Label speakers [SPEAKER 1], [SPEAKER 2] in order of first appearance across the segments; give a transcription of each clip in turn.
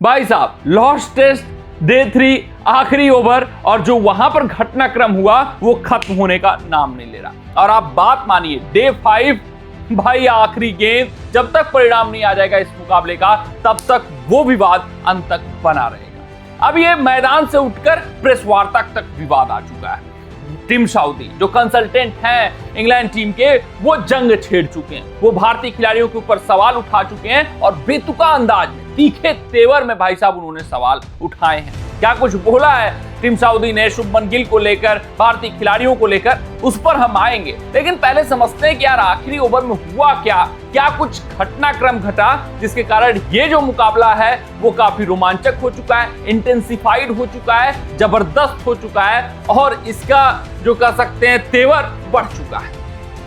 [SPEAKER 1] भाई साहब lost test day 3 आखिरी ओवर और जो वहां पर घटनाक्रम हुआ वो खत्म होने का नाम नहीं ले रहा। और आप बात मानिए डे 5 भाई आखिरी गेंद, जब तक परिणाम नहीं आ जाएगा इस मुकाबले का तब तक वो विवाद अंत तक बना रहेगा। अब ये मैदान से उठकर प्रेस वार्ता तक विवाद आ चुका है। टिम साउदी जो कंसल्टेंट हैं इंग्लैंड टीम के, वो जंग छेड़ चुके हैं, वो भारतीय खिलाड़ियों के ऊपर सवाल उठा चुके हैं और बेतुका अंदाज में, तीखे तेवर में भाई साहब उन्होंने सवाल उठाए हैं। क्या कुछ बोला है टिम साउदी ने शुभमन गिल को लेकर, भारतीय खिलाड़ियों को लेकर, उस पर हम आएंगे। लेकिन पहले समझते हैं कि यार आखिरी ओवर में हुआ क्या कुछ घटनाक्रम घटा जिसके कारण ये जो मुकाबला है वो काफी रोमांचक हो चुका है, इंटेंसिफाइड हो चुका है, जबरदस्त हो चुका है और इसका जो कह सकते हैं तेवर बढ़ चुका है।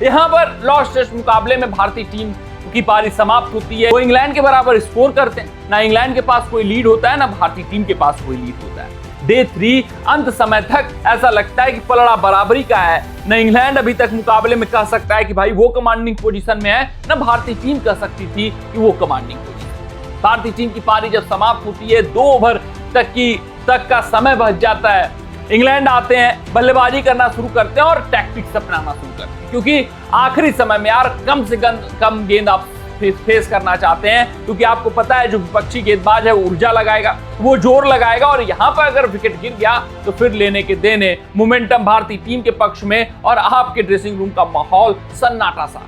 [SPEAKER 1] यहाँ पर लॉस्ट टेस्ट मुकाबले में भारतीय टीम की पारी समाप्त होती है। वो इंग्लैंड के बराबर स्कोर करते हैं, ना इंग्लैंड के पास कोई लीड होता है ना भारतीय टीम के पास कोई लीड होता है। डे 3 अंत समय तक ऐसा लगता है कि पलड़ा बराबरी का है। न इंग्लैंड अभी तक मुकाबले में कह सकता है कि भाई वो कमांडिंग पोजीशन में है, न भारतीय टीम कह सकती थी कि वो कमांडिंग पोजीशन। भारतीय टीम की पारी जब समाप्त होती है 2 ओवर तक का समय बच जाता है। इंग्लैंड आते हैं, बल्लेबाजी करना शुरू करते हैं और टैक्टिक्स अपनाना शुरू करते हैं, क्योंकि आखिरी समय में यार कम से कम गेंद आप फेस करना चाहते हैं, क्योंकि आपको पता है जो विपक्षी गेंदबाज है वो ऊर्जा लगाएगा, वो जोर लगाएगा और यहाँ पर अगर विकेट गिर गया तो फिर लेने के देने, मोमेंटम भारतीय टीम के पक्ष में और आपके ड्रेसिंग रूम का माहौल सन्नाटा सा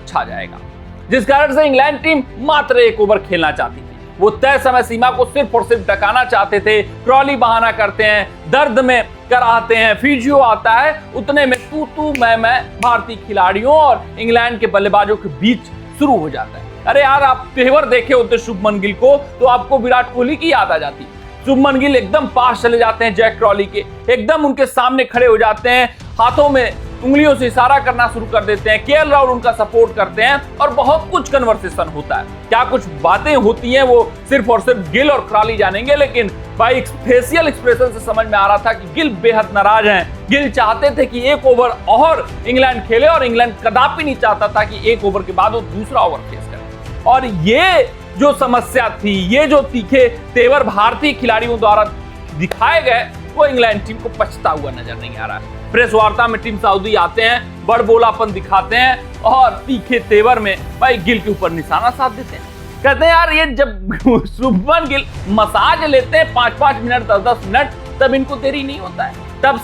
[SPEAKER 1] छा जाएगा। जिस कारण से इंग्लैंड टीम मात्र 1 ओवर खेलना चाहती थी। वो तय समय सीमा को सिर्फ और सिर्फ टकाना चाहते थे। क्रॉली बहाना करते हैं, दर्द में कराते हैं, फिजियो आता है, उतने में तू मैं भारतीय खिलाड़ियों और इंग्लैंड के बल्लेबाजों के बीच शुरू हो जाता है। अरे यार आप तेवर देखे होते शुभमन गिल को तो आपको विराट कोहली की याद आ जाती। शुभमन गिल एकदम पास चले जाते हैं जैक क्रॉली के, एकदम उनके सामने खड़े हो जाते हैं, हाथों में उंगलियों से इशारा करना शुरू कर देते हैं, केएल राहुल उनका सपोर्ट करते हैं और बहुत कुछ कन्वर्सेशन होता है। क्या कुछ बातें होती हैं वो सिर्फ और सिर्फ गिल और क्रॉली जानेंगे, लेकिन भाई फेशियल एक्सप्रेशन से समझ में आ रहा था कि गिल बेहद नाराज हैं। गिल चाहते थे कि 1 ओवर और इंग्लैंड खेले और इंग्लैंड कदापि नहीं चाहता था कि 1 ओवर के बाद वो दूसरा ओवर फेस करे। और ये जो समस्या थी, ये जो तीखे तेवर भारतीय खिलाड़ियों द्वारा दिखाए गए, वो इंग्लैंड टीम को पछता हुआ नजर नहीं आ रहा है। प्रेस वार्ता में टीम साउदी आते हैं, बड़बोलापन दिखाते हैं और तीखे तेवर में भाई गिल के ऊपर निशाना साध देते हैं। कहते हैं यार ये जब शुभमन गिल मसाज लेते हैं 5-5 मिनट 10-10 मिनट, तब इनको देरी नहीं होता है, तब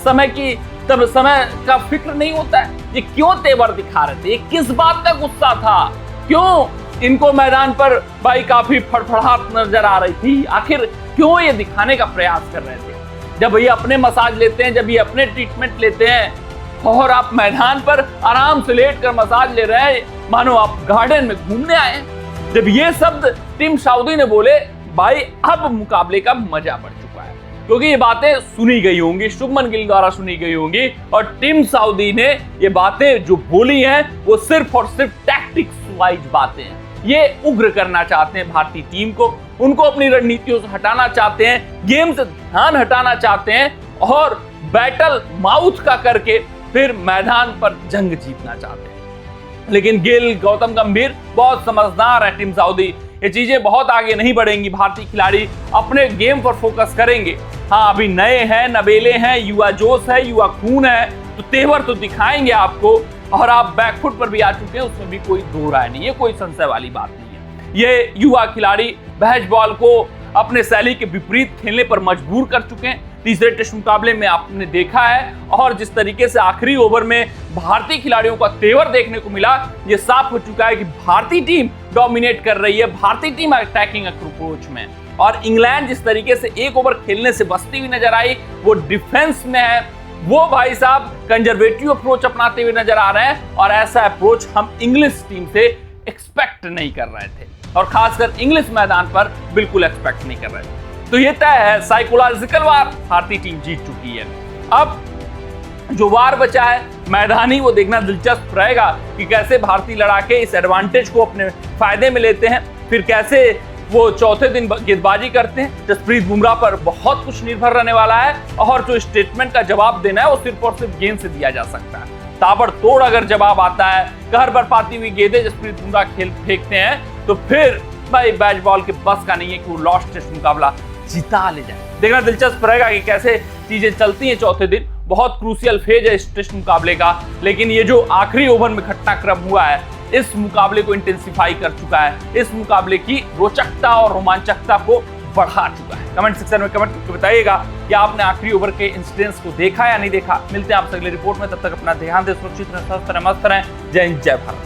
[SPEAKER 1] समय का फिक्र नहीं होता है। ये क्यों तेवर दिखा रहे थे, ये किस बात का गुस्सा था, क्यों इनको मैदान पर भाई काफी फड़फड़ाहट नजर आ रही थी, आखिर क्यों ये दिखाने का प्रयास कर रहे थे। जब ये अपने मसाज लेते हैं, जब ये अपने ट्रीटमेंट लेते हैं और आप मैदान पर आराम से लेटकर मसाज ले रहे हैं मानो आप गार्डन में घूमने आए हैं। जब ये शब्द टिम साउदी ने बोले, भाई अब मुकाबले का मजा बढ़ चुका है, क्योंकि ये बातें सुनी गई होंगी, शुभमन गिल द्वारा सुनी गई होंगी और टिम साउदी ने ये बातें जो बोली हैं वो सिर्फ और सिर्फ टैक्टिक्स वाइज बातें हैं। ये उग्र करना चाहते हैं भारतीय टीम को, उनको अपनी रणनीतियों से हटाना चाहते हैं, गेम से ध्यान हटाना चाहते हैं और बैटल माउथ का करके फिर मैदान पर जंग जीतना चाहते हैं। लेकिन गिल, गौतम गंभीर बहुत समझदार है टीम साउदी, ये चीजें बहुत आगे नहीं बढ़ेंगी। भारतीय खिलाड़ी अपने गेम पर फोकस करेंगे। हाँ अभी नए हैं, नवेले हैं, युवा जोश है, युवा खून है, तो तेवर तो दिखाएंगे आपको और आप बैकफुट पर भी आ चुके हैं, उसमें भी कोई दो राय नहीं है, कोई संशय वाली बात नहीं है। ये युवा खिलाड़ी बहज बॉल को अपने शैली के विपरीत खेलने पर मजबूर कर चुके हैं। तीसरे टेस्ट मुकाबले में आपने देखा है और जिस तरीके से आखिरी ओवर में भारतीय खिलाड़ियों का तेवर देखने को मिला, ये साफ हो चुका है कि भारतीय टीम डोमिनेट कर रही है, भारतीय टीम अटैकिंग अप्रोच में। और इंग्लैंड जिस तरीके से 1 ओवर खेलने से बचती हुई नजर आई, वो डिफेंस में है, वो भाई साहब कंजर्वेटिव अप्रोच अपनाते हुए नजर आ रहे हैं और ऐसा अप्रोच हम इंग्लिश टीम से एक्सपेक्ट नहीं कर रहे थे और खासकर इंग्लिश मैदान पर बिल्कुल एक्सपेक्ट नहीं कर रहे थे। तो ये तय है, साइकोलॉजिकल वार भारतीय टीम जीत चुकी है। अब जो वार बचा है मैदानी, वो देखना दिलचस्प रहेगा कि कैसे भारतीय लड़ाके इस एडवांटेज को अपने फायदे में लेते हैं, फिर कैसे वो चौथे दिन गेंदबाजी करते हैं। जसप्रीत बुमराह पर बहुत कुछ निर्भर रहने वाला है और जो स्टेटमेंट का जवाब देना है वो सिर्फ और सिर्फ गेंद से दिया जा सकता है। ताबड़तोड़ अगर जवाब आता है, कहर बरपाती हुई गेंदें जसप्रीत बुमराह फेंकते हैं, तो फिर भाई बैटबॉल के बस का नहीं है कि वो लास्ट टेस्ट मुकाबला जिता ले जाए। देखना दिलचस्प रहेगा कि कैसे चीजें चलती हैं चौथे दिन। बहुत क्रूशियल फेज है इस टेस्ट मुकाबले का, लेकिन ये जो आखिरी ओवर में घटनाक्रम हुआ है इस मुकाबले को इंटेंसिफाई कर चुका है, इस मुकाबले की रोचकता और रोमांचकता को बढ़ा चुका है। कमेंट सेक्शन में कमेंट करके बताइएगा कि आपने आखिरी ओवर के इंसिडेंट्स को देखा या नहीं देखा। मिलते हैं आपसे अगले रिपोर्ट में, तब तक अपना ध्यान दें, सुरक्षित रहें, स्वस्थ रहें, मस्त रहें। जय हिंद, जय भारत।